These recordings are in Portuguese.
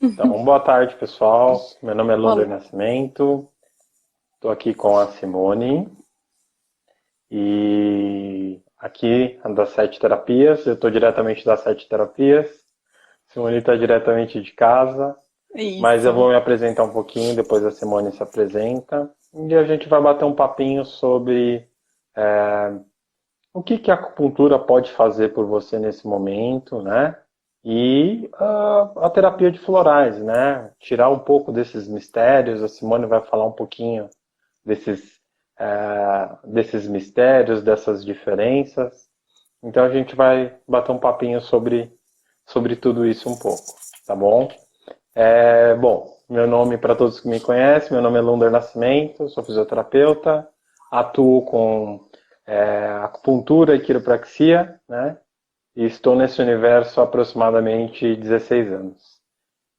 Então, boa tarde, pessoal. Meu nome é Lunder Olá. Nascimento. Estou aqui com a Simone e aqui das Sete Terapias. Eu estou diretamente das Sete Terapias. Simone está diretamente de casa, mas eu vou Isso. me apresentar um pouquinho, depois a Simone se apresenta. E a gente vai bater um papinho sobre o que que a acupuntura pode fazer por você nesse momento, né? E a terapia de florais, né? Tirar um pouco desses mistérios. A Simone vai falar um pouquinho desses, desses mistérios, dessas diferenças. Então a gente vai bater um papinho sobre tudo isso um pouco, tá bom? Bom, meu nome, para todos que me conhecem, meu nome é Lunder Nascimento, sou fisioterapeuta, atuo com acupuntura e quiropraxia, né? E estou nesse universo há aproximadamente 16 anos.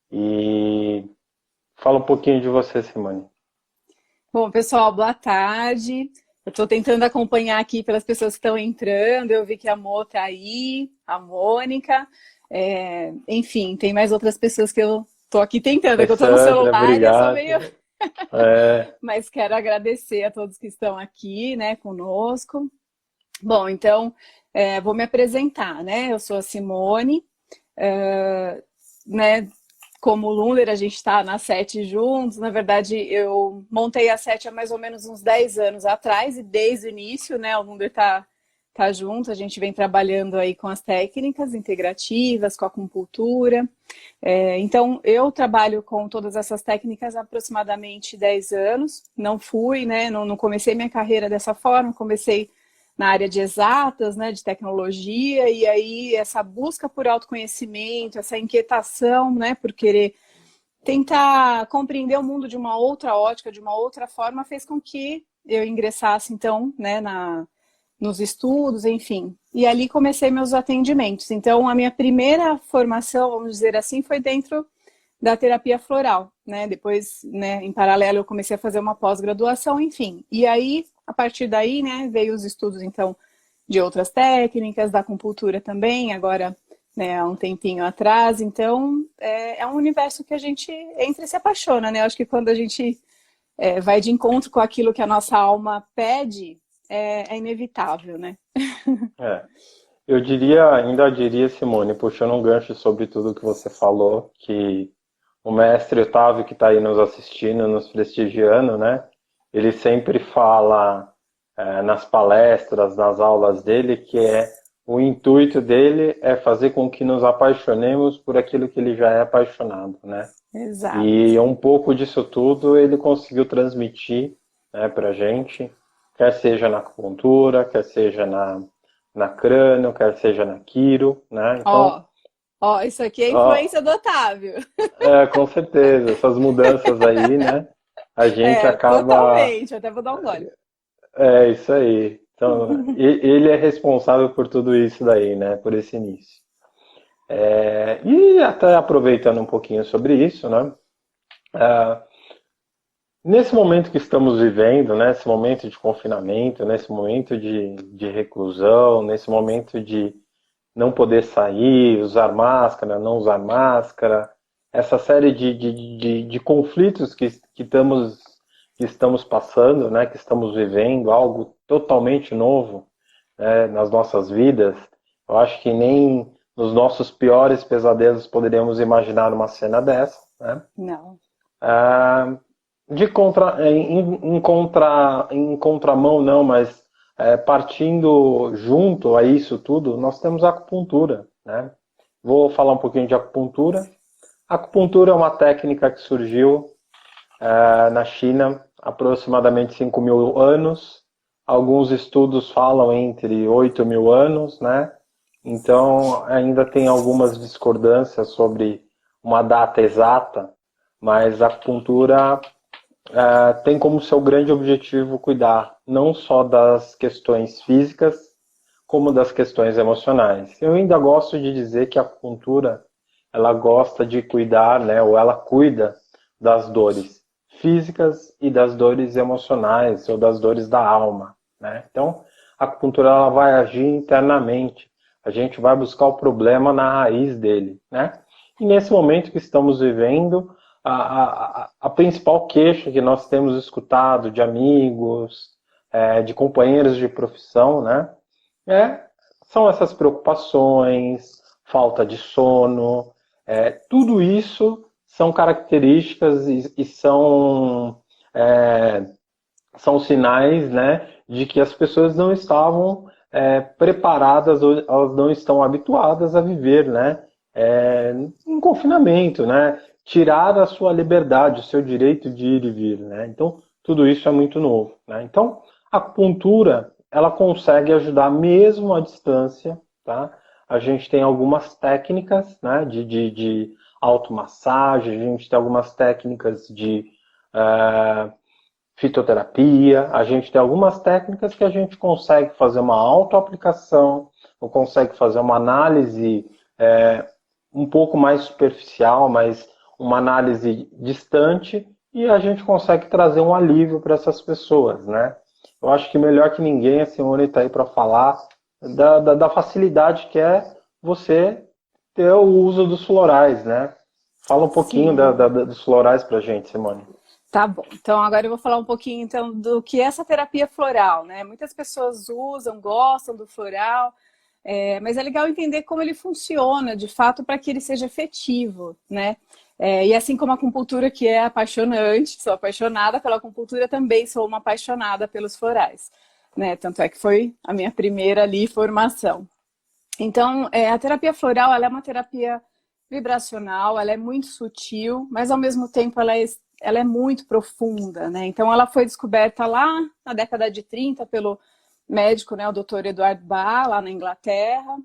E fala um pouquinho de você, Simone. Bom, pessoal, boa tarde. Eu estou tentando acompanhar aqui pelas pessoas que estão entrando. Eu vi que a Mo está aí, a Mônica. Enfim, tem mais outras pessoas que eu estou aqui tentando, é que eu estou no Alessandra, celular e eu sou meio. obrigado. É, Mas quero agradecer a todos que estão aqui, né, conosco. Bom, então, vou me apresentar, né? Eu sou a Simone, né? Como o Lunder, a gente está na Sete juntos. Na verdade, eu montei a Sete há mais ou menos uns 10 anos atrás, e desde o início, né, o Lunder tá junto, a gente vem trabalhando aí com as técnicas integrativas, com a acupuntura. Então, eu trabalho com todas essas técnicas há aproximadamente 10 anos. Não fui, né, não comecei minha carreira dessa forma, comecei na área de exatas, né, de tecnologia, e aí essa busca por autoconhecimento, essa inquietação, né, por querer tentar compreender o mundo de uma outra ótica, de uma outra forma, fez com que eu ingressasse, então, né, nos estudos, enfim. E ali comecei meus atendimentos. Então, a minha primeira formação, vamos dizer assim, foi dentro da terapia floral, né? Depois, né, em paralelo, eu comecei a fazer uma pós-graduação, enfim. E aí, a partir daí, né, veio os estudos, então, de outras técnicas, da acupuntura também, agora, né, há um tempinho atrás. Então, é um universo que a gente entra e se apaixona, né? Eu acho que quando a gente vai de encontro com aquilo que a nossa alma pede, é inevitável, né? é. Eu diria, ainda diria, Simone, puxando um gancho sobre tudo que você falou, que o mestre Otávio, que está aí nos assistindo, nos prestigiando, né? Ele sempre fala nas palestras, nas aulas dele, que o intuito dele é fazer com que nos apaixonemos por aquilo que ele já é apaixonado, né? Exato. E um pouco disso tudo ele conseguiu transmitir, né, para gente, quer seja na acupuntura, quer seja na crânio, quer seja na quiro, né? Então, Ó, ó, isso aqui é ó, influência do Otávio. com certeza, essas mudanças aí, né? A gente acaba. Totalmente. Até vou dar um gole. É isso aí. Então, ele é responsável por tudo isso daí, né? Por esse início. E até aproveitando um pouquinho sobre isso, né? Nesse momento que estamos vivendo, nesse momento de confinamento, nesse momento de reclusão, nesse momento de não poder sair, usar máscara, não usar máscara, essa série de conflitos que estamos passando, né, que estamos vivendo, algo totalmente novo, né, nas nossas vidas, eu acho que nem nos nossos piores pesadelos poderíamos imaginar uma cena dessa, né? Não. Ah, em contramão não, mas partindo junto a isso tudo, nós temos a acupuntura, né? Vou falar um pouquinho de acupuntura. A acupuntura é uma técnica que surgiu na China há aproximadamente 5 mil anos. Alguns estudos falam entre 8 mil anos, né? Então ainda tem algumas discordâncias sobre uma data exata, mas a acupuntura tem como seu grande objetivo cuidar não só das questões físicas, como das questões emocionais. Eu ainda gosto de dizer que a acupuntura ela gosta de cuidar, né, ou ela cuida das dores físicas e das dores emocionais ou das dores da alma, né? Então, a acupuntura ela vai agir internamente. A gente vai buscar o problema na raiz dele, né? E nesse momento que estamos vivendo, a principal queixa que nós temos escutado de amigos, de companheiros de profissão, né, são essas preocupações, falta de sono, tudo isso são características e são sinais, né, de que as pessoas não estavam preparadas, ou elas não estão habituadas a viver, né, em confinamento, né, tirar a sua liberdade, o seu direito de ir e vir, né. Então, tudo isso é muito novo, né. Então, a acupuntura, ela consegue ajudar mesmo à distância, tá? A gente tem algumas técnicas, né, de automassagem, a gente tem algumas técnicas de fitoterapia, a gente tem algumas técnicas que a gente consegue fazer uma autoaplicação, ou consegue fazer uma análise um pouco mais superficial, mas uma análise distante, e a gente consegue trazer um alívio para essas pessoas, né? Eu acho que melhor que ninguém, a Simone está aí para falar da facilidade que é você ter o uso dos florais, né? Fala um pouquinho Sim. dos florais para a gente, Simone. Tá bom, então agora eu vou falar um pouquinho então do que é essa terapia floral, né? Muitas pessoas usam, gostam do floral, mas é legal entender como ele funciona, de fato, para que ele seja efetivo, né? E assim como a acupuntura, que é apaixonante, sou apaixonada pela acupuntura, também sou uma apaixonada pelos florais, né? Tanto é que foi a minha primeira ali formação. Então, a terapia floral, ela é uma terapia vibracional, ela é muito sutil, mas ao mesmo tempo ela é muito profunda, né? Então, ela foi descoberta lá na década de 30 pelo médico, né, o Dr. Edward Bach, lá na Inglaterra.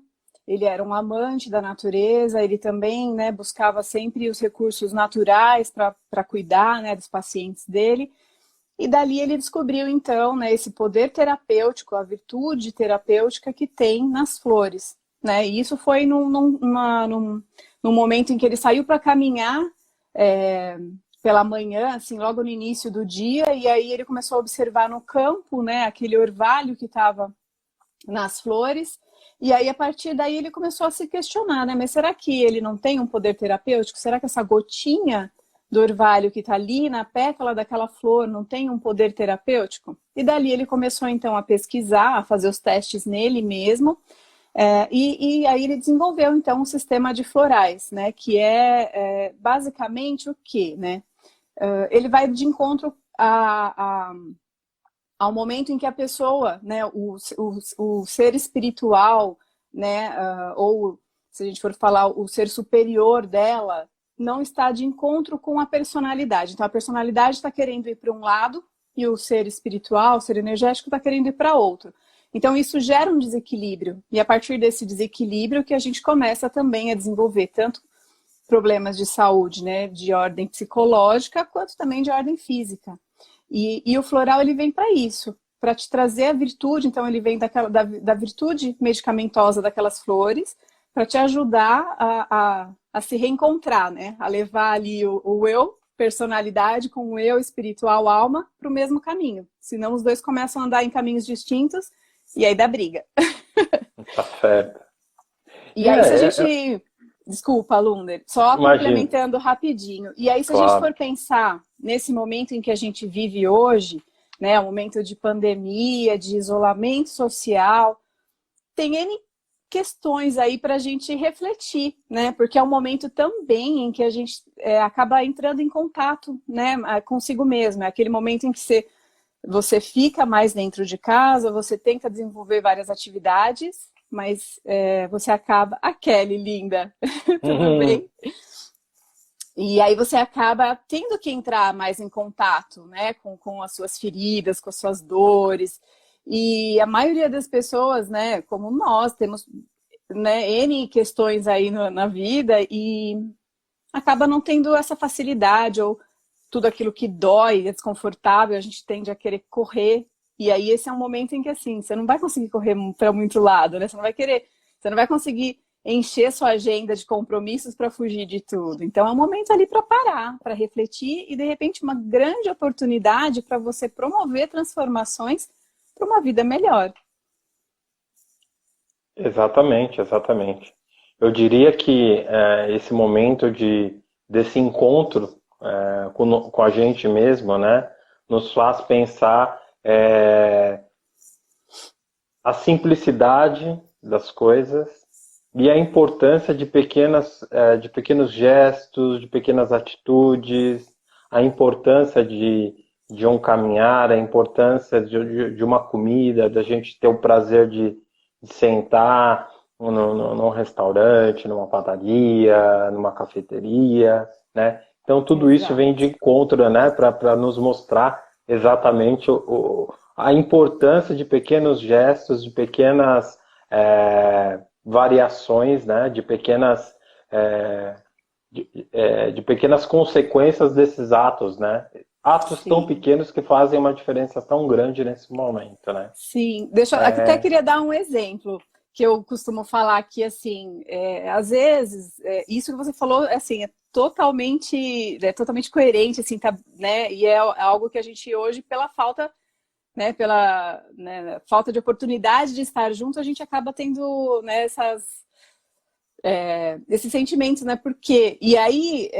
Ele era um amante da natureza, ele também, né, buscava sempre os recursos naturais para cuidar, né, dos pacientes dele. E dali ele descobriu, então, né, esse poder terapêutico, a virtude terapêutica que tem nas flores, né? E isso foi num momento em que ele saiu para caminhar pela manhã, assim, logo no início do dia, e aí ele começou a observar no campo, né, aquele orvalho que estava nas flores, e aí a partir daí ele começou a se questionar, né, mas será que ele não tem um poder terapêutico? Será que essa gotinha do orvalho que está ali na pétala daquela flor não tem um poder terapêutico? E dali ele começou então a pesquisar, a fazer os testes nele mesmo, e aí ele desenvolveu então um sistema de florais, né, que basicamente o quê, né? Ele vai de encontro ao momento em que a pessoa, né, o ser espiritual, né, ou se a gente for falar o ser superior dela, não está de encontro com a personalidade. Então a personalidade está querendo ir para um lado e o ser espiritual, o ser energético está querendo ir para outro. Então isso gera um desequilíbrio, e a partir desse desequilíbrio que a gente começa também a desenvolver tanto problemas de saúde, né, de ordem psicológica, quanto também de ordem física. E o floral, ele vem para isso, para te trazer a virtude. Então ele vem da virtude medicamentosa daquelas flores, para te ajudar a se reencontrar, né, a levar ali o eu, personalidade, com o eu espiritual, alma, para o mesmo caminho. Senão os dois começam a andar em caminhos distintos, e aí dá briga. Tá certo. E aí se a gente... Desculpa, Lunder, só Imagina. complementando rapidinho. E aí, se a gente Claro. for pensar nesse momento em que a gente vive hoje, né, um momento de pandemia, de isolamento social, tem N questões aí para a gente refletir, né? Porque é um momento também em que a gente acaba entrando em contato, né, consigo mesmo. É aquele momento em que você fica mais dentro de casa, você tenta desenvolver várias atividades, mas você acaba... A Kelly, linda, tudo bem? E aí você acaba tendo que entrar mais em contato, né, com as suas feridas, com as suas dores. E a maioria das pessoas, né, como nós, temos, né, N questões aí na vida e acaba não tendo essa facilidade, ou tudo aquilo que dói, é desconfortável, a gente tende a querer correr. E aí esse é um momento em que, assim, você não vai conseguir correr para muito lado, né? Você não vai conseguir encher sua agenda de compromissos para fugir de tudo. Então é um momento ali para parar, para refletir e, de repente, uma grande oportunidade para você promover transformações para uma vida melhor. Exatamente, exatamente. Eu diria que esse momento desse encontro com a gente mesmo, né, nos faz pensar a simplicidade das coisas e a importância de pequenos gestos, de pequenas atitudes, a importância de um caminhar, a importância de uma comida, da gente ter o prazer de sentar num restaurante, numa padaria, numa cafeteria, né? Então tudo isso vem de Exato. encontro, né, para nos mostrar exatamente a importância de pequenos gestos, de pequenas variações, né, é, de pequenas consequências desses atos, né? Atos tão Sim. pequenos que fazem uma diferença tão grande nesse momento, né? Sim, até queria dar um exemplo que eu costumo falar que, assim, às vezes, isso que você falou, assim, é totalmente coerente, assim, tá, né? E é algo que a gente hoje, pela falta, né, falta de oportunidade de estar junto, a gente acaba tendo, né, esses sentimentos, né? Porque, e aí,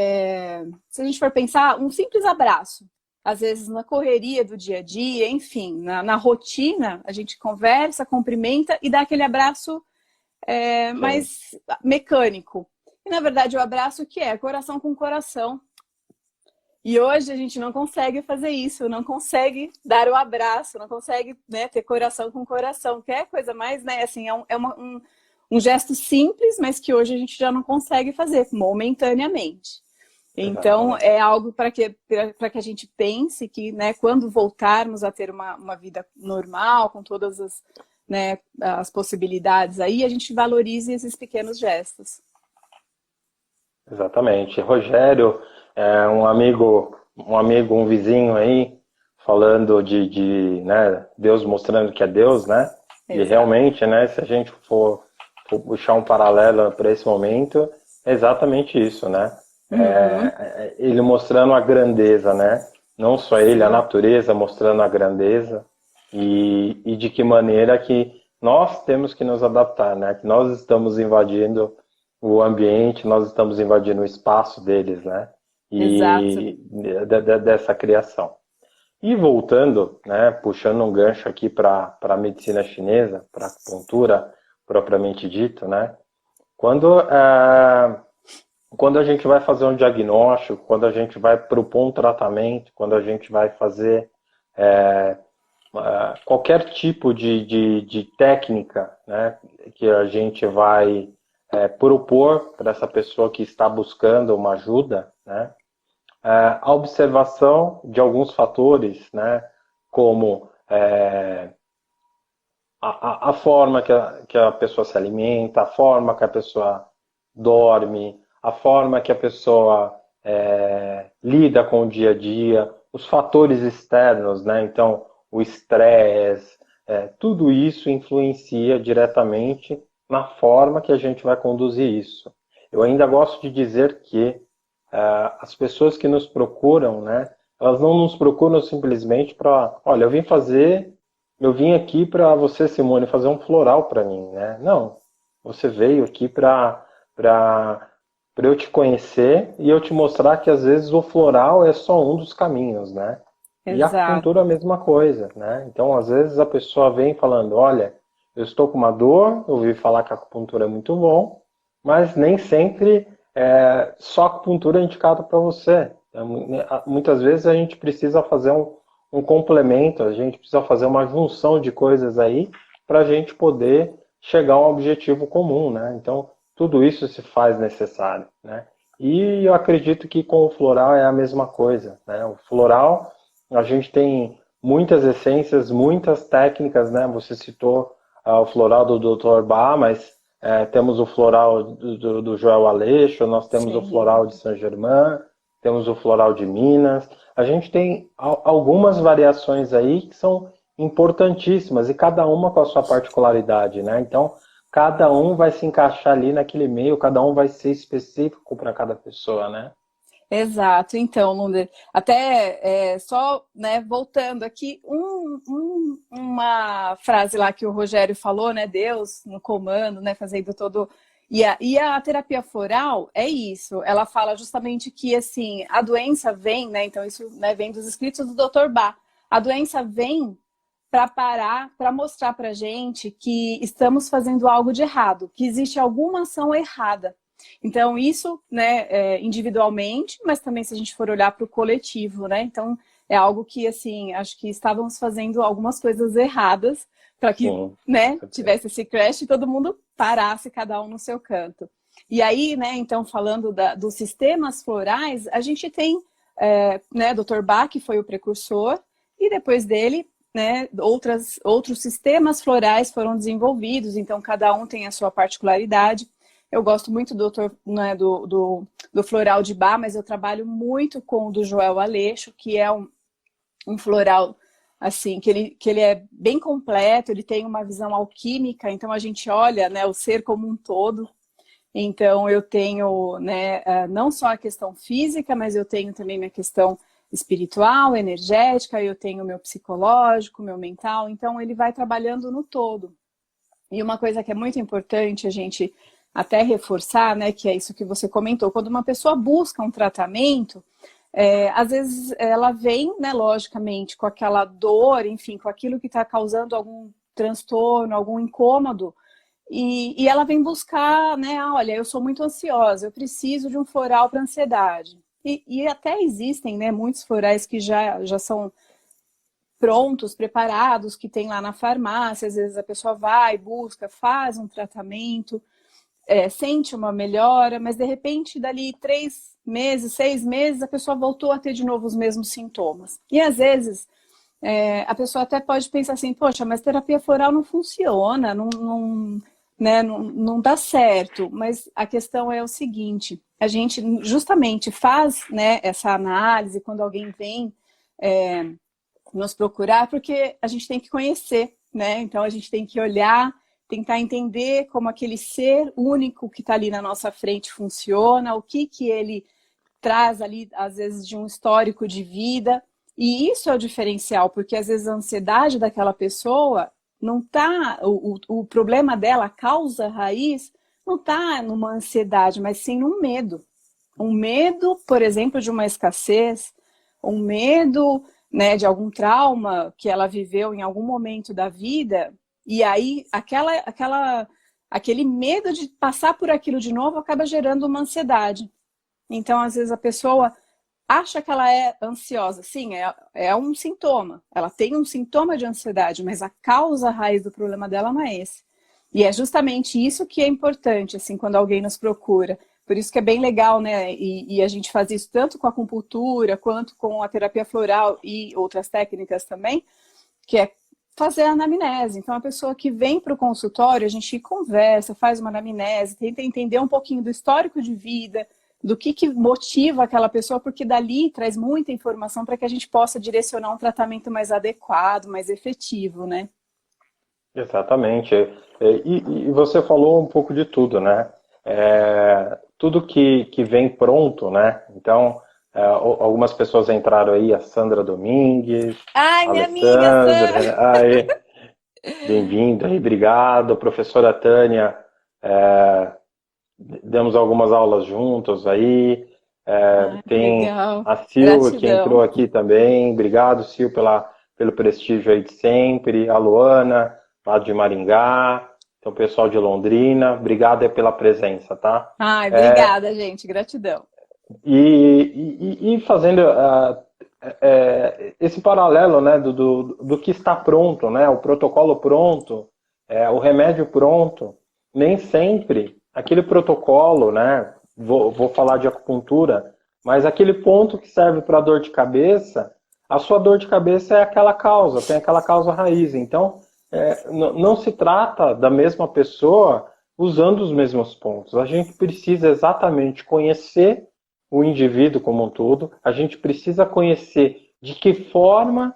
se a gente for pensar, um simples abraço, às vezes na correria do dia a dia, enfim, na rotina, a gente conversa, cumprimenta e dá aquele abraço Sim, mais mecânico. E na verdade o abraço que é coração com coração. E hoje a gente não consegue fazer isso, não consegue dar o abraço, não consegue, né, ter coração com coração, que é coisa mais, né, assim, um gesto simples, mas que hoje a gente já não consegue fazer momentaneamente. Então, exatamente. é algo para que a gente pense que, né, quando voltarmos a ter uma vida normal, com todas né, as possibilidades aí, a gente valorize esses pequenos gestos. Exatamente. Rogério, um vizinho aí, falando né, Deus mostrando que é Deus, né? E Exato. realmente, né, se a gente for puxar um paralelo para esse momento, é exatamente isso, né? Uhum. Ele mostrando a grandeza, né? Não só ele, a Sim, natureza mostrando a grandeza e de que maneira que nós temos que nos adaptar, né? Que nós estamos invadindo o ambiente, nós estamos invadindo o espaço deles, né? exato. E dessa criação. E voltando, né, puxando um gancho aqui para a medicina chinesa, para a acupuntura propriamente dito, né? Quando, quando a gente vai fazer um diagnóstico, quando a gente vai propor um tratamento, quando a gente vai fazer qualquer tipo de técnica, né, que a gente vai propor para essa pessoa que está buscando uma ajuda, né, a observação de alguns fatores, né, como a forma que a pessoa se alimenta, a forma que a pessoa dorme, a forma que a pessoa lida com o dia a dia, os fatores externos, né? Então, o estresse, tudo isso influencia diretamente na forma que a gente vai conduzir isso. Eu ainda gosto de dizer que as pessoas que nos procuram, né? Elas não nos procuram simplesmente para, olha, eu vim aqui para você, Simone, fazer um floral para mim, né? Não, você veio aqui para eu te conhecer e eu te mostrar que às vezes o floral é só um dos caminhos, né? E a acupuntura é a Exato. mesma coisa, né? Então, às vezes a pessoa vem falando, olha, eu estou com uma dor, eu ouvi falar que a acupuntura é muito bom, mas nem sempre só a acupuntura é indicada para você. Muitas vezes a gente precisa fazer um complemento, a gente precisa fazer uma junção de coisas aí para a gente poder chegar a um objetivo comum, né? Então, tudo isso se faz necessário, né? E eu acredito que com o floral é a mesma coisa, né? O floral, a gente tem muitas essências, muitas técnicas, né? Você citou o floral do Dr. Bach, mas temos o floral do Joel Aleixo, nós temos o Sim. floral de Saint-Germain, temos o floral de Minas. A gente tem algumas variações aí que são importantíssimas e cada uma com a sua particularidade, né? Então, cada um vai se encaixar ali naquele meio, cada um vai ser específico para cada pessoa, né? Exato. Então, Lunder, até só, né, voltando aqui, uma frase lá que o Rogério falou, né, Deus no comando, né, fazendo todo E a terapia floral é isso, ela fala justamente que, assim, a doença vem, né, então isso, né, vem dos escritos do Dr. Bach, a doença vem para parar, para mostrar para gente que estamos fazendo algo de errado, que existe alguma ação errada. Então isso, né, individualmente, mas também se a gente for olhar para o coletivo, né, então é algo que, assim, acho que estávamos fazendo algumas coisas erradas, para que, né, tivesse esse crash e todo mundo parasse, cada um no seu canto. E aí, né, então, falando dos sistemas florais, a gente tem, né, Dr. Bach, que foi o precursor, e depois dele, né, outros sistemas florais foram desenvolvidos, então cada um tem a sua particularidade. Eu gosto muito né, do floral de Bach, mas eu trabalho muito com o do Joel Aleixo, que é um floral assim, que ele é bem completo, ele tem uma visão alquímica, então a gente olha, né, o ser como um todo. Então eu tenho, né, não só a questão física, mas eu tenho também minha questão espiritual, energética, eu tenho meu psicológico, meu mental, então ele vai trabalhando no todo. E uma coisa que é muito importante a gente até reforçar, né, que é isso que você comentou, quando uma pessoa busca um tratamento, às vezes ela vem, né, logicamente, com aquela dor, enfim, com aquilo que está causando algum transtorno, algum incômodo, e ela vem buscar, né, olha, eu sou muito ansiosa, eu preciso de um floral para ansiedade. E até existem, né, muitos florais que já são prontos, preparados, que tem lá na farmácia, às vezes a pessoa vai, busca, faz um tratamento, sente uma melhora, mas de repente dali 3 meses, 6 meses, a pessoa voltou a ter de novo os mesmos sintomas. E às vezes a pessoa até pode pensar assim, poxa, mas terapia floral não funciona, né, não dá certo. Mas a questão é o seguinte, a gente justamente faz, né, essa análise quando alguém vem nos procurar, porque a gente tem que conhecer, né? Então a gente tem que olhar, tentar entender como aquele ser único que está ali na nossa frente funciona, o que ele traz ali, às vezes, de um histórico de vida. E isso é o diferencial, porque às vezes a ansiedade daquela pessoa não está, o problema dela, a causa raiz, não está numa ansiedade, mas sim num medo. Um medo, por exemplo, de uma escassez, um medo, né, de algum trauma que ela viveu em algum momento da vida. E aí, aquele medo de passar por aquilo de novo acaba gerando uma ansiedade. Então, às vezes, a pessoa acha que ela é ansiosa. Sim, é um sintoma. Ela tem um sintoma de ansiedade, mas a causa, a raiz do problema dela não é esse. E é justamente isso que é importante, assim, quando alguém nos procura. Por isso que é bem legal, né? E a gente faz isso tanto com a acupuntura, quanto com a terapia floral e outras técnicas também, que é fazer a anamnese. Então, a pessoa que vem para o consultório, a gente conversa, faz uma anamnese, tenta entender um pouquinho do histórico de vida, do que motiva aquela pessoa, porque dali traz muita informação para que a gente possa direcionar um tratamento mais adequado, mais efetivo, né? Exatamente. E você falou um pouco de tudo, né? Tudo que vem pronto, né? Então, algumas pessoas entraram aí, a Sandra Domingues, Ai, a minha amiga, Alessandra, aí, bem-vinda aí, obrigado. Professora Tânia, demos algumas aulas juntos aí. Tem legal. a Sil, que entrou Gratidão. aqui também. Obrigado, Sil, pelo prestígio aí de sempre. A Luana, lá de Maringá. Então, pessoal de Londrina, obrigado aí pela presença, tá? Ai, obrigada, gente. Gratidão. E fazendo esse paralelo, né, do que está pronto, né, o protocolo pronto, o remédio pronto, nem sempre aquele protocolo, né, vou falar de acupuntura, mas aquele ponto que serve para dor de cabeça, a sua dor de cabeça é aquela causa, tem aquela causa raiz. Então, não se trata da mesma pessoa usando os mesmos pontos. A gente precisa exatamente conhecer o indivíduo como um todo, a gente precisa conhecer de que forma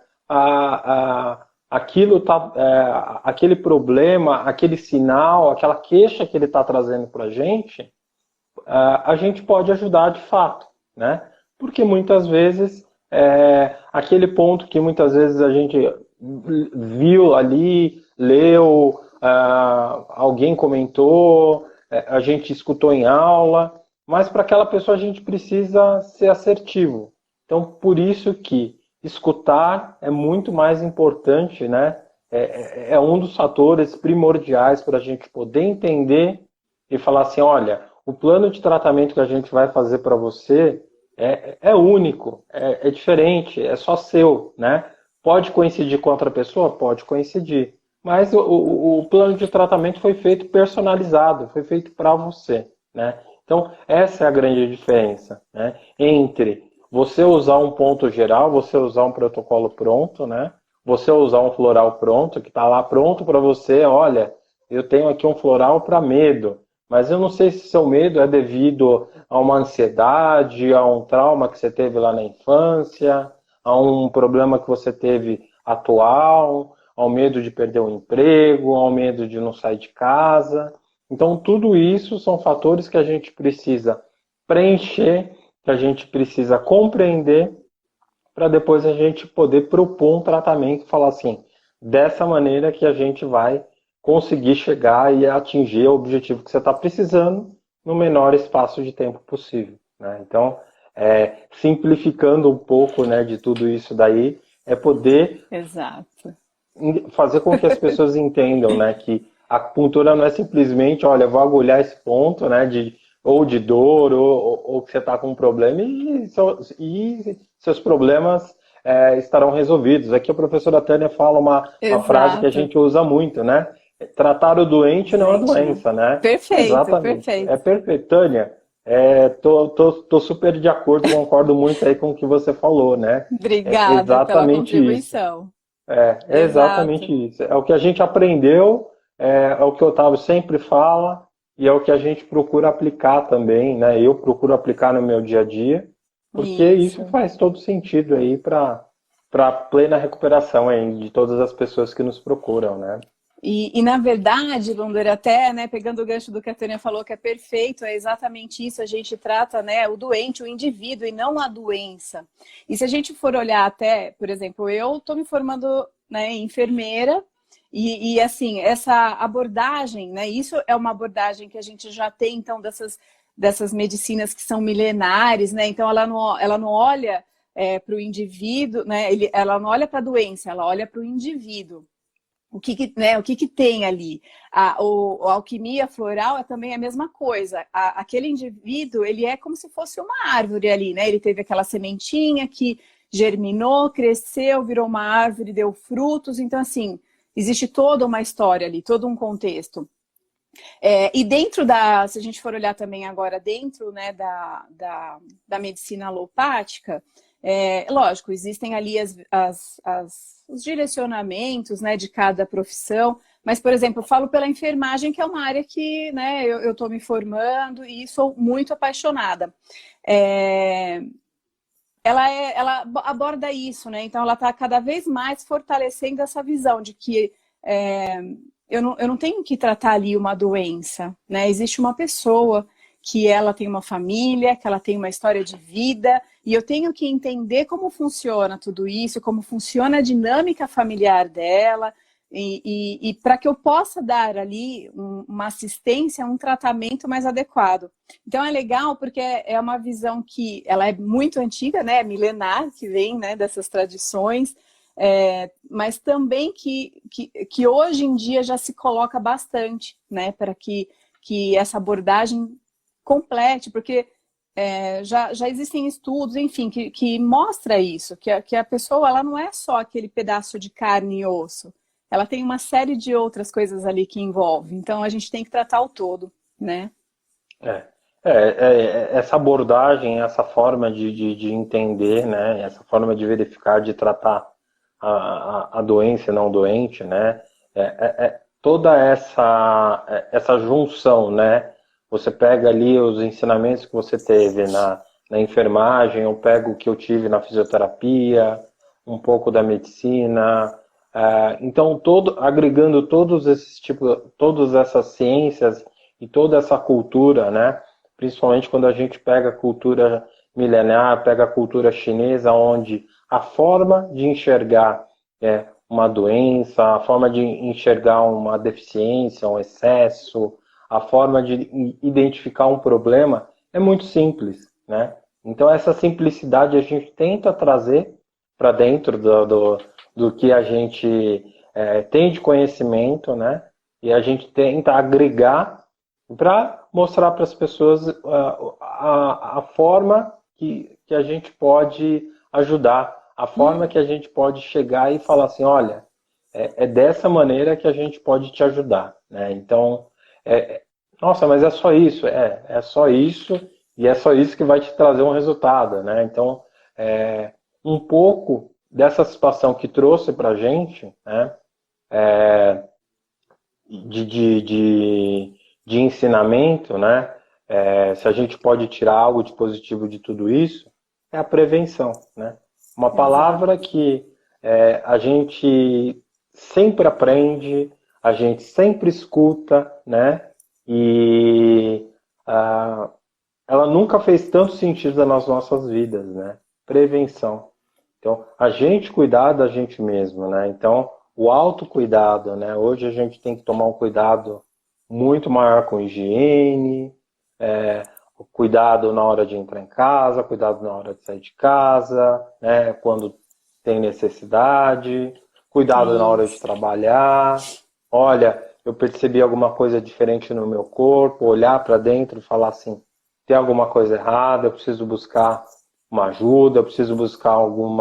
aquele problema, aquele sinal, aquela queixa que ele está trazendo para a gente pode ajudar de fato, né? Porque muitas vezes aquele ponto que muitas vezes a gente viu ali, leu, alguém comentou, a gente escutou em aula, mas para aquela pessoa a gente precisa ser assertivo. Então, por isso que escutar é muito mais importante, né? É um dos fatores primordiais para a gente poder entender e falar assim, olha, o plano de tratamento que a gente vai fazer para você é único, é diferente, é só seu, né? Pode coincidir com outra pessoa? Pode coincidir. Mas o plano de tratamento foi feito personalizado, foi feito para você, né? Então, essa é a grande diferença, né? Entre você usar um ponto geral, você usar um protocolo pronto, né? Você usar um floral pronto, que está lá pronto para você, olha, eu tenho aqui um floral para medo, mas eu não sei se seu medo é devido a uma ansiedade, a um trauma que você teve lá na infância, a um problema que você teve atual, ao medo de perder o emprego, ao medo de não sair de casa. Então, tudo isso são fatores que a gente precisa preencher, que a gente precisa compreender, para depois a gente poder propor um tratamento e falar assim, dessa maneira que a gente vai conseguir chegar e atingir o objetivo que você está precisando no menor espaço de tempo possível, né? Então, simplificando um pouco, né, de tudo isso daí, é poder Exato. fazer com que as pessoas entendam, né, que a acupuntura não é simplesmente, olha, vou agulhar esse ponto, né, ou de dor, ou que você está com um problema, e seus problemas estarão resolvidos. Aqui a professora Tânia fala uma frase que a Exato. gente usa muito, né? Tratar o doente não é Gente, doença, né? perfeito, Exatamente. É perfeito. perfeito. Tânia, tô super de acordo, concordo muito aí com o que você falou, né? É Obrigada pela exatamente isso. contribuição. É exatamente Exato. isso. É o que a gente aprendeu, é o que o Otávio sempre fala e é o que a gente procura aplicar também, né? Eu procuro aplicar no meu dia a dia, porque isso Isso. faz todo sentido aí para plena recuperação aí de todas as pessoas que nos procuram, né? Na verdade, Lunder, até, né, pegando o gancho do que a Tânia falou, que é perfeito, é exatamente isso, a gente trata, né, o doente, o indivíduo, e não a doença. E se a gente for olhar até, por exemplo, eu estou me formando, né, em enfermeira, assim, essa abordagem, né, isso é uma abordagem que a gente já tem, então, dessas medicinas que são milenares, né, então ela não olha para o indivíduo, né, ela não olha para a doença, ela olha para o indivíduo. O que tem ali? A alquimia floral é também a mesma coisa. Aquele indivíduo, ele é como se fosse uma árvore ali, né? Ele teve aquela sementinha que germinou, cresceu, virou uma árvore, deu frutos. Então, assim, existe toda uma história ali, todo um contexto. E dentro se a gente for olhar também agora dentro, né, da medicina alopática, lógico, existem ali os direcionamentos, né, de cada profissão, mas, por exemplo, eu falo pela enfermagem, que é uma área que, né, eu estou me formando e sou muito apaixonada. Ela aborda isso, né? Então ela está cada vez mais fortalecendo essa visão de que eu não tenho que tratar ali uma doença, né? Existe uma pessoa que ela tem uma família, que ela tem uma história de vida, e eu tenho que entender como funciona tudo isso, como funciona a dinâmica familiar dela, e para que eu possa dar ali uma assistência, um tratamento mais adequado. Então é legal porque é uma visão que ela é muito antiga, né, milenar, que vem, né, dessas tradições, mas também que hoje em dia já se coloca bastante, né, para que essa abordagem complete, porque já existem estudos, enfim, que mostra isso, que a pessoa ela não é só aquele pedaço de carne e osso, ela tem uma série de outras coisas ali que envolve, então a gente tem que tratar o todo, né? É, essa abordagem, essa forma de entender, né, essa forma de verificar, de tratar a doença e não doente, né, toda essa junção, né, você pega ali os ensinamentos que você teve na enfermagem, eu pego o que eu tive na fisioterapia, um pouco da medicina, então agregando todos esses tipos, todas essas ciências e toda essa cultura, né? Principalmente quando a gente pega a cultura milenar, pega a cultura chinesa, onde a forma de enxergar uma doença, a forma de enxergar uma deficiência, um excesso, a forma de identificar um problema é muito simples, né? Então essa simplicidade a gente tenta trazer para dentro do que a gente tem de conhecimento, né? E a gente tenta agregar para mostrar para as pessoas a forma que a gente pode ajudar, a forma que a gente pode chegar e falar assim, olha, é dessa maneira que a gente pode te ajudar, né? Então, nossa, mas é só isso, é só isso, e é só isso que vai te trazer um resultado, né? Então, um pouco dessa situação que trouxe para a gente, né? De ensinamento, né? Se a gente pode tirar algo de positivo de tudo isso, é a prevenção, né? Uma palavra que a gente sempre aprende, a gente sempre escuta, né? E ela nunca fez tanto sentido nas nossas vidas, né? Prevenção. Então, a gente cuidar da gente mesmo, né? Então, o autocuidado, né? Hoje a gente tem que tomar um cuidado muito maior com higiene, cuidado na hora de entrar em casa, cuidado na hora de sair de casa, né? Quando tem necessidade, cuidado na hora de trabalhar. Olha, eu percebi alguma coisa diferente no meu corpo, olhar para dentro e falar assim, tem alguma coisa errada, eu preciso buscar uma ajuda, eu preciso buscar algum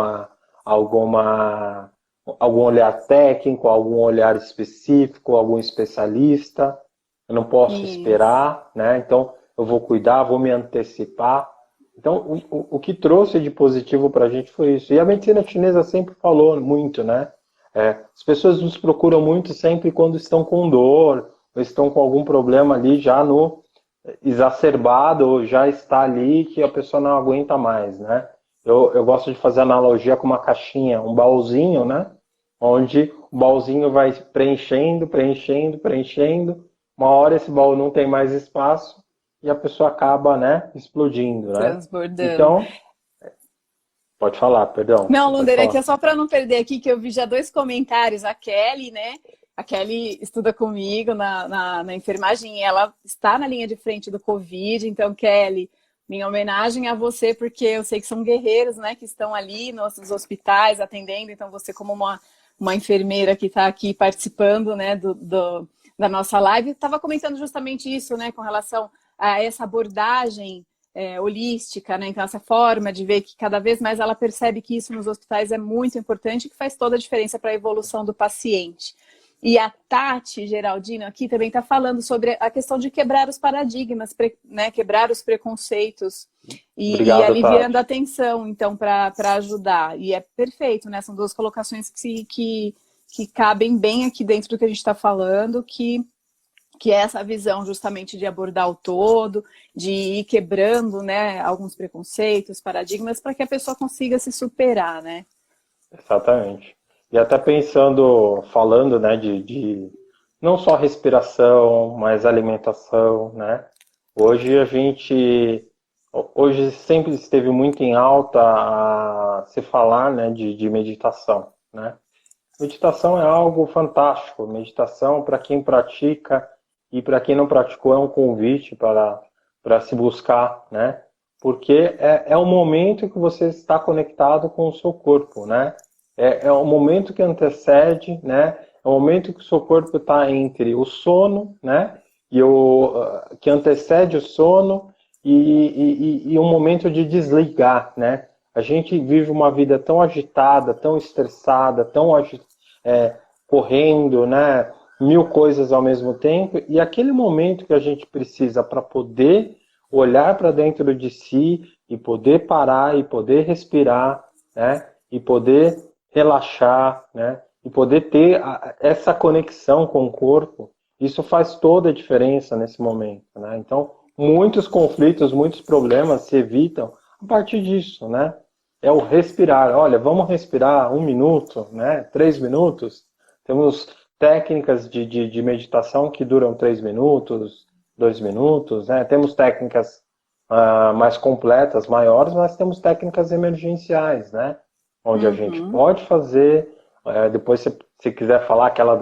olhar técnico, algum olhar específico, algum especialista. Eu não posso esperar, né? Então, eu vou cuidar, vou me antecipar. Então, o que trouxe de positivo para a gente foi isso. E a medicina chinesa sempre falou muito, né? As pessoas nos procuram muito sempre quando estão com dor, ou estão com algum problema ali já no exacerbado, ou já está ali que a pessoa não aguenta mais, né? Eu gosto de fazer analogia com uma caixinha, um baúzinho, né? Onde o baúzinho vai preenchendo, preenchendo, preenchendo. Uma hora esse baú não tem mais espaço e a pessoa acaba, né, explodindo, né? Transbordando. Então, pode falar, perdão. Não, Lunder, é que é só para não perder aqui, que eu vi já 2 comentários. A Kelly, né? A Kelly estuda comigo na enfermagem e ela está na linha de frente do Covid. Então, Kelly, minha homenagem a você, porque eu sei que são guerreiros, né? Que estão ali nos hospitais atendendo. Então, você como uma enfermeira que está aqui participando, né, da nossa live, estava comentando justamente isso, né? Com relação a essa abordagem holística, né? Então essa forma de ver que cada vez mais ela percebe que isso nos hospitais é muito importante e que faz toda a diferença para a evolução do paciente. E a Tati Geraldino aqui também está falando sobre a questão de quebrar os paradigmas, né? Quebrar os preconceitos e aliviando a tensão, então, para ajudar. E é perfeito, né? São 2 colocações que cabem bem aqui dentro do que a gente está falando, que é essa visão justamente de abordar o todo, de ir quebrando, né, alguns preconceitos, paradigmas, para que a pessoa consiga se superar, né? Exatamente. E até pensando, falando, né, de não só respiração, mas alimentação, né? Hoje sempre esteve muito em alta a se falar, né, de meditação, né? Meditação é algo fantástico. Meditação, para quem pratica e para quem não praticou, é um convite para se buscar, né? Porque é o momento que você está conectado com o seu corpo, né? É o momento que antecede, né? É o momento que o seu corpo está entre o sono, né? Que antecede o sono e um momento de desligar, né? A gente vive uma vida tão agitada, tão estressada, correndo, né? 1000 coisas ao mesmo tempo, e aquele momento que a gente precisa para poder olhar para dentro de si e poder parar e poder respirar, né? E poder relaxar, né? E poder ter essa conexão com o corpo, isso faz toda a diferença nesse momento, né? Então, muitos conflitos, muitos problemas se evitam a partir disso, né? É o respirar. Olha, vamos respirar 1 minuto, né? 3 minutos. Temos técnicas de meditação que duram 3 minutos, 2 minutos, né? Temos técnicas mais completas, maiores, mas temos técnicas emergenciais, né? Onde a gente pode fazer, depois se quiser falar aquela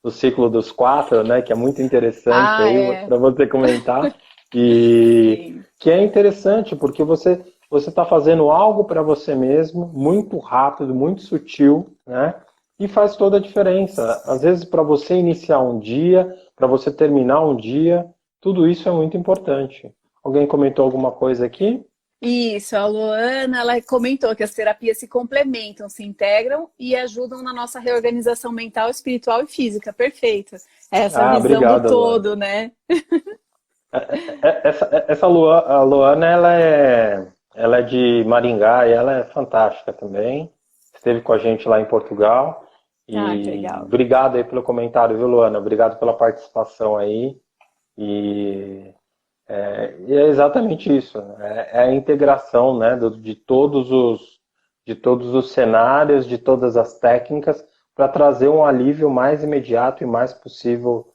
do ciclo dos quatro, né? Que é muito interessante Ah, aí é. para você comentar. E Sim. que é interessante porque você está fazendo algo para você mesmo, muito rápido, muito sutil, né? E faz toda a diferença. Às vezes, para você iniciar um dia, para você terminar um dia, tudo isso é muito importante. Alguém comentou alguma coisa aqui? Isso, a Luana, ela comentou que as terapias se complementam, se integram e ajudam na nossa reorganização mental, espiritual e física. Perfeito. Essa Ah, visão do obrigado, Luana. todo, né? Essa a Luana, ela é de Maringá e ela é fantástica também. Esteve com a gente lá em Portugal. Ah, que E legal. obrigado aí pelo comentário, viu, Luana? Obrigado pela participação aí. E e é exatamente isso, né? É a integração, né, de todos os cenários, de todas as técnicas, para trazer um alívio mais imediato e mais possível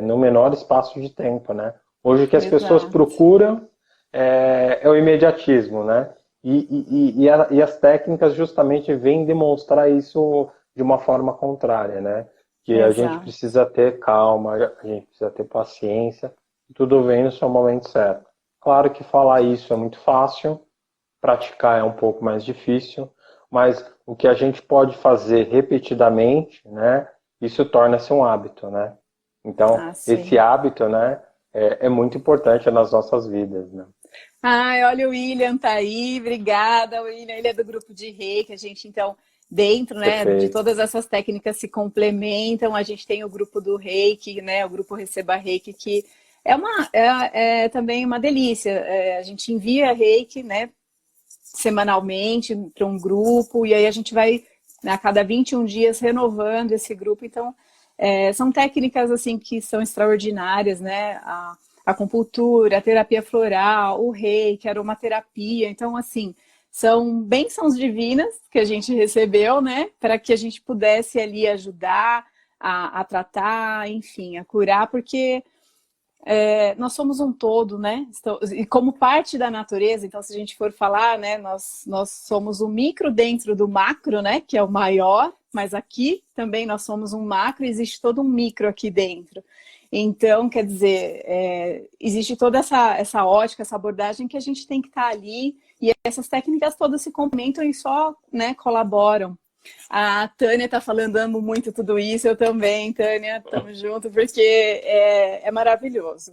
no menor espaço de tempo, né? Hoje o que as pessoas Exato. procuram é o imediatismo, né? E as técnicas justamente vêm demonstrar isso de uma forma contrária, né? Que a gente Exato. precisa ter calma, a gente precisa ter paciência, tudo vem no seu momento certo. Claro que falar isso é muito fácil, praticar é um pouco mais difícil, mas o que a gente pode fazer repetidamente, né, isso torna-se um hábito, né? Então, Ah, esse sim. hábito, né, é muito importante nas nossas vidas, né? Ai, olha, o William tá aí, obrigada, William. Ele é do grupo de Reiki. A gente, então, dentro, né, de Perfeito. todas essas técnicas se complementam. A gente tem o grupo do Reiki, né, o grupo Receba Reiki, que é também uma delícia. A gente envia Reiki, né, semanalmente para um grupo, e aí a gente vai, né, a cada 21 dias, renovando esse grupo. Então, são técnicas assim que são extraordinárias, né? A acupuntura, a terapia floral, o reiki, a aromaterapia. Então, assim, são bênçãos divinas que a gente recebeu, né? Para que a gente pudesse ali ajudar a tratar, enfim, a curar, porque nós somos um todo, né? E como parte da natureza, então, se a gente for falar, né, nós somos o micro dentro do macro, né? Que é o maior, mas aqui também nós somos um macro, existe todo um micro aqui dentro. Então, quer dizer, existe toda essa ótica, essa abordagem que a gente tem que estar ali, e essas técnicas todas se complementam e só, né, colaboram. A Tânia tá falando, amo muito tudo isso, eu também, Tânia, tamo junto, porque é maravilhoso.